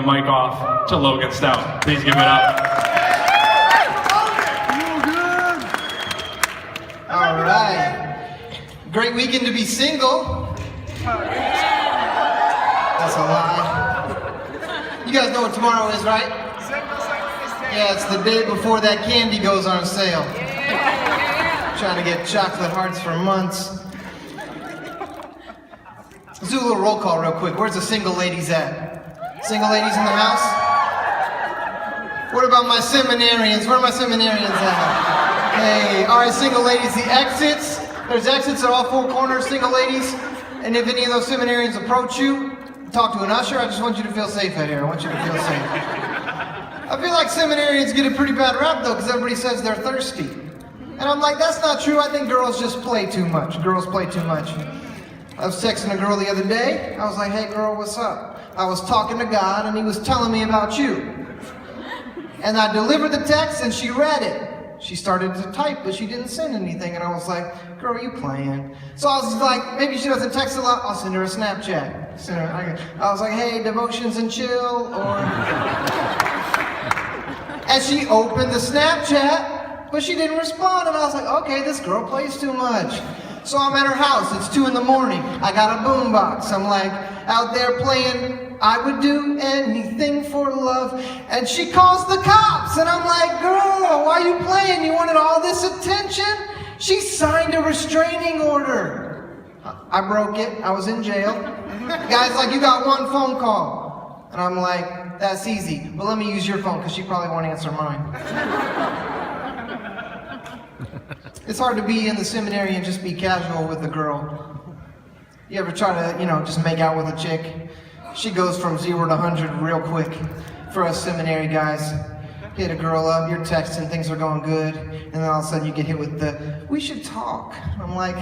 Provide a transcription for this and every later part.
the mic off to Logan Stout. Please give it up. All right. Great weekend to be single. That's a lie. You guys know what tomorrow is, right? Yeah, it's the day before that candy goes on sale. Trying to get chocolate hearts for months. Let's do a little roll call real quick. Where's the single ladies at? Single ladies in the house? What about my seminarians? Where are my seminarians at? Hey, all right, single ladies, the exits. There's exits at all four corners, single ladies. And if any of those seminarians approach you, talk to an usher. I just want you to feel safe out here. I want you to feel safe. I feel like seminarians get a pretty bad rap though, because everybody says they're thirsty. And I'm like, that's not true. I think girls just play too much. Girls play too much. I was texting a girl the other day. I was like, hey girl, what's up? I was talking to God and he was telling me about you. And I delivered the text and she read it. She started to type, but she didn't send anything. And I was like, girl, you playing? So I was like, maybe she doesn't text a lot. I'll send her a Snapchat. I was like, hey, devotions and chill, or... And she opened the Snapchat, but she didn't respond. And I was like, okay, this girl plays too much. So I'm at her house, it's 2 in the morning. I got a boombox. I'm like out there playing I Would Do Anything for Love. And she calls the cops. And I'm like, girl, why are you playing? You wanted all this attention? She signed a restraining order. I broke it. I was in jail. The guy's like, you got one phone call. And I'm like, that's easy. But let me use your phone because she probably won't answer mine. It's hard to be in the seminary and just be casual with a girl. You ever try to, just make out with a chick? She goes from 0 to 100 real quick. For us seminary guys, hit a girl up, you're texting, things are going good, and then all of a sudden you get hit with the, we should talk. I'm like,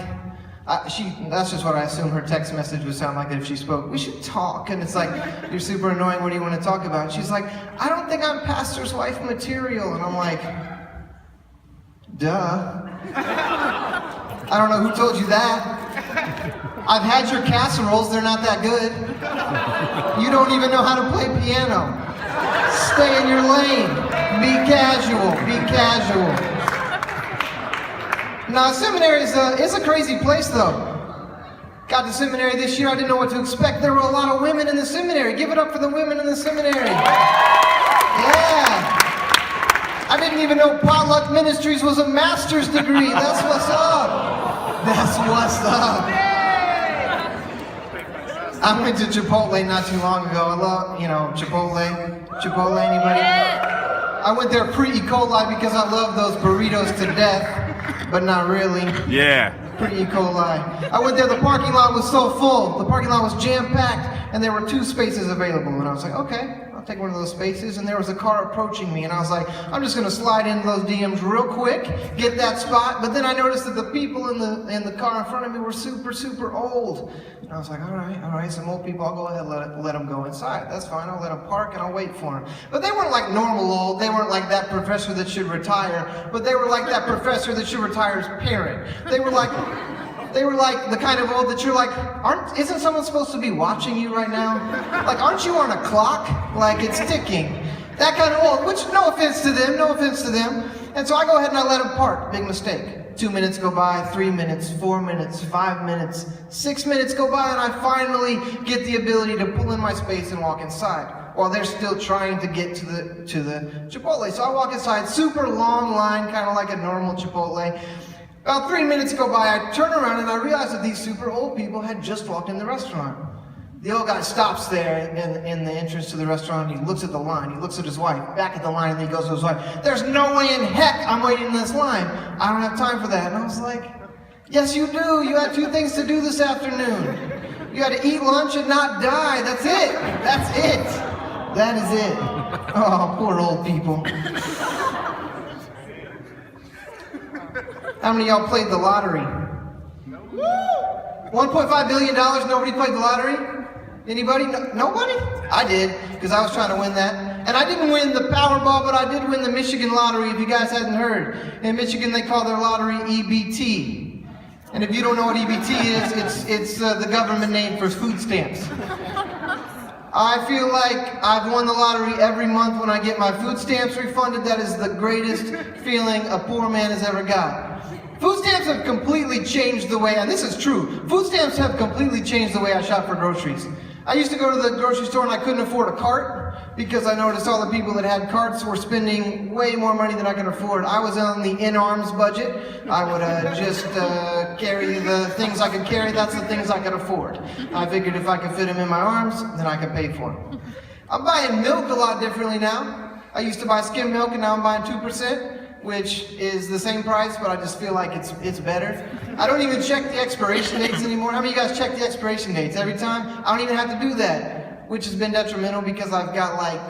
that's just what I assume her text message would sound like if she spoke. We should talk. And it's like, you're super annoying, what do you want to talk about? She's like, I don't think I'm pastor's wife material. And I'm like, duh. I don't know who told you that. I've had your casseroles, they're not that good. You don't even know how to play piano. Stay in your lane. Be casual, be casual. Now, seminary is a crazy place though. Got to seminary this year, I didn't know what to expect. There were a lot of women in the seminary. Give it up for the women in the seminary. Yeah. I didn't even know Potluck Ministries was a master's degree. That's what's up. That's what's up. I went to Chipotle not too long ago. I love, Chipotle. Chipotle, anybody? I went there pre-E. coli because I love those burritos to death, but not really. Yeah. Pre-E. coli. I went there, the parking lot was so full. The parking lot was jam-packed, and there were 2 spaces available. And I was like, okay. Take one of those spaces, and there was a car approaching me, and I was like, I'm just gonna slide into those DMs real quick, get that spot. But then I noticed that the people in the car in front of me were super, super old. And I was like, all right, some old people, I'll go ahead and let them go inside. That's fine, I'll let them park and I'll wait for them. But they weren't like normal old, they weren't like that professor that should retire, but they were like that professor that should retire's parent. They were like the kind of old that you're like, isn't someone supposed to be watching you right now? Like, aren't you on a clock? Like, it's ticking. That kind of old, which, no offense to them. And so I go ahead and I let them park. Big mistake. 2 minutes go by, 3 minutes, 4 minutes, 5 minutes, 6 minutes go by, and I finally get the ability to pull in my space and walk inside, while they're still trying to get to the Chipotle. So I walk inside, super long line, kind of like a normal Chipotle. About 3 minutes go by, I turn around and I realize that these super old people had just walked in the restaurant. The old guy stops there in the entrance to the restaurant, and he looks at the line, he looks at his wife, back at the line, and he goes to his wife, there's no way in heck I'm waiting in this line. I don't have time for that. And I was like, yes you do, you had 2 things to do this afternoon. You had to eat lunch and not die, that's it. That is it. Oh, poor old people. How many of y'all played the lottery? $1.5 billion, nobody played the lottery? Anybody? No, nobody? I did, because I was trying to win that. And I didn't win the Powerball, but I did win the Michigan lottery, if you guys hadn't heard. In Michigan, they call their lottery EBT. And if you don't know what EBT is, it's the government name for food stamps. I feel like I've won the lottery every month when I get my food stamps refunded. That is the greatest feeling a poor man has ever got. Food stamps have completely changed the way, and this is true, food stamps have completely changed the way I shop for groceries. I used to go to the grocery store and I couldn't afford a cart because I noticed all the people that had carts were spending way more money than I could afford. I was on the in-arms budget. I would just carry the things I could carry. That's the things I could afford. I figured if I could fit them in my arms, then I could pay for them. I'm buying milk a lot differently now. I used to buy skim milk and now I'm buying 2%, which is the same price, but I just feel like it's better. I don't even check the expiration dates anymore. How many of you guys check the expiration dates every time? I don't even have to do that, which has been detrimental because I've got like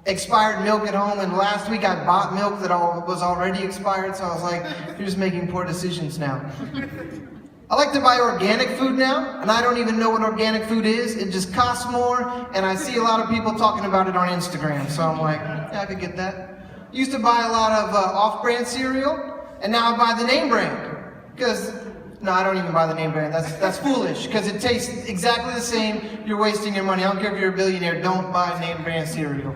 expired milk at home, and last week I bought milk that was already expired, so I was like, you're just making poor decisions now. I like to buy organic food now, and I don't even know what organic food is. It just costs more, and I see a lot of people talking about it on Instagram, so I'm like, yeah, I could get that. Used to buy a lot of off-brand cereal, and now I buy the name brand. Because, no, I don't even buy the name brand. That's foolish, because it tastes exactly the same. You're wasting your money. I don't care if you're a billionaire, don't buy name brand cereal.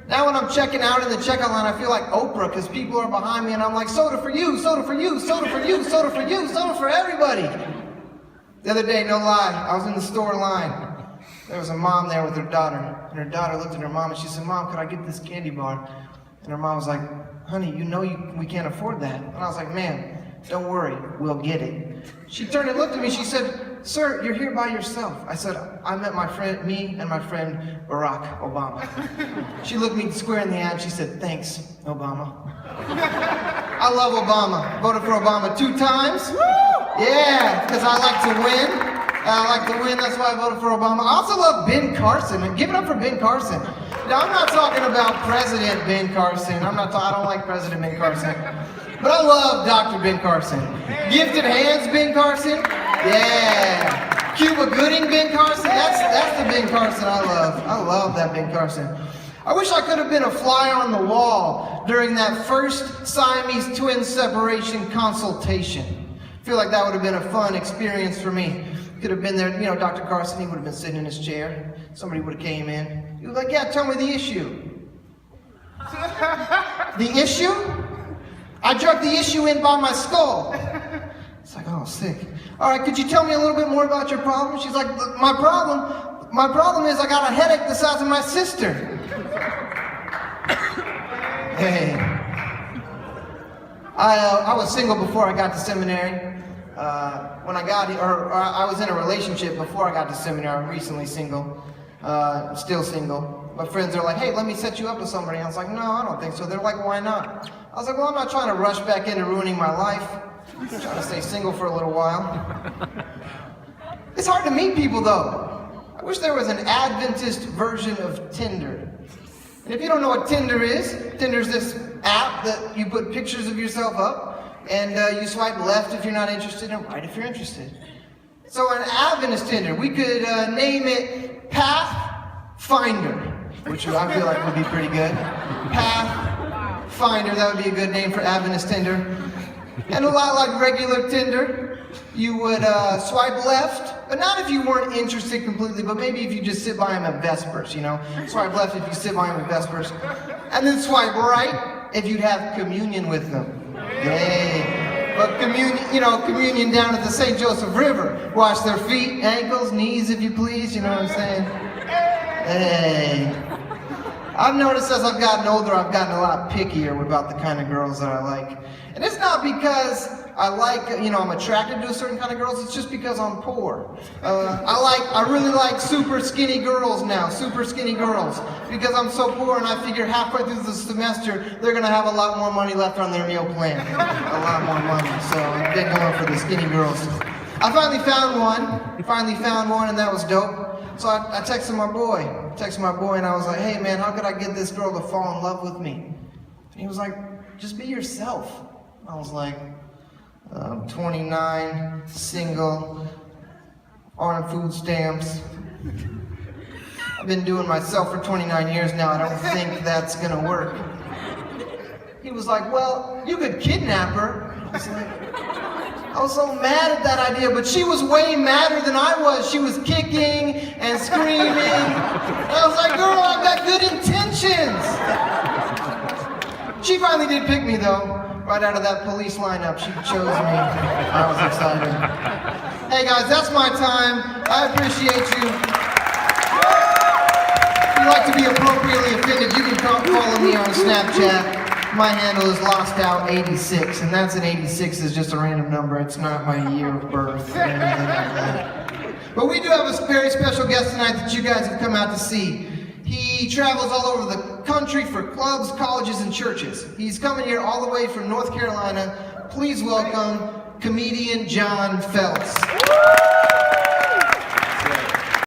Now when I'm checking out in the checkout line, I feel like Oprah, because people are behind me, and I'm like, soda for you, soda for you, soda for you, soda for you, soda for everybody. The other day, no lie, I was in the store line. There was a mom there with her daughter, and her daughter looked at her mom, and she said, Mom, could I get this candy bar? And her mom was like, honey, you know we can't afford that. And I was like, ma'am, don't worry, we'll get it. She turned and looked at me, she said, sir, you're here by yourself. I said, I met me and my friend Barack Obama. She looked me square in the eye and she said, thanks, Obama. I love Obama. Voted for Obama 2 times. Yeah, because I like to win. That's why I voted for Obama. I also love Ben Carson, and give it up for Ben Carson. Now, I'm not talking about President Ben Carson. I don't like President Ben Carson. But I love Dr. Ben Carson. Gifted Hands Ben Carson. Yeah. Cuba Gooding Ben Carson. That's the Ben Carson I love. I love that Ben Carson. I wish I could have been a fly on the wall during that first Siamese twin separation consultation. I feel like that would have been a fun experience for me. Could have been there, you know, Dr. Carson, he would have been sitting in his chair. Somebody would have came in. He was like, yeah, tell me the issue. The issue? I drug the issue in by my skull. It's like, oh, sick. All right, could you tell me a little bit more about your problem? She's like, my problem is I got a headache the size of my sister. Hey. I was single before I got to seminary. When I got here, or I was in a relationship before I got to seminary. I'm recently single, still single. My friends are like, hey, let me set you up with somebody. I was like, no, I don't think so. They're like, why not? I was like, well, I'm not trying to rush back into ruining my life. I'm trying to stay single for a little while. It's hard to meet people, though. I wish there was an Adventist version of Tinder. And if you don't know what Tinder is this app that you put pictures of yourself up, and you swipe left if you're not interested and right if you're interested. So an Adventist Tinder, we could name it Pathfinder, which I feel like would be pretty good. Pathfinder, that would be a good name for Adventist Tinder. And a lot like regular Tinder, you would swipe left, but not if you weren't interested completely, but maybe if you just sit by him at Vespers, you know? Swipe left if you sit by him at Vespers. And then swipe right if you'd have communion with them. Yay. But communion down at the St. Joseph River. Wash their feet, ankles, knees, if you please, you know what I'm saying? Hey. I've noticed as I've gotten older, I've gotten a lot pickier about the kind of girls that I like. And it's not because I'm attracted to a certain kind of girls, it's just because I'm poor. I really like super skinny girls now, super skinny girls. Because I'm so poor and I figure halfway through the semester, they're gonna have a lot more money left on their meal plan. A lot more money, so I've been going for the skinny girls. I finally found one, and that was dope. So I texted my boy, and I was like, hey man, how could I get this girl to fall in love with me? And he was like, just be yourself. I was like, I'm 29, single, on food stamps. I've been doing myself for 29 years now. I don't think that's gonna work. He was like, well, you could kidnap her. I I was so mad at that idea, but she was way madder than I was. She was kicking and screaming. And I was like, girl, I've got good intentions. She finally did pick me though. Right out of that police lineup, she chose me. I was excited. Hey guys, that's my time. I appreciate you. If you'd like to be appropriately offended, you can follow me on Snapchat. My handle is LostOut86, and that's an 86 is just a random number. It's not my year of birth or anything like that. But we do have a very special guest tonight that you guys have come out to see. He travels all over the country for clubs, colleges, and churches. He's coming here all the way from North Carolina. Please welcome comedian John Feltz.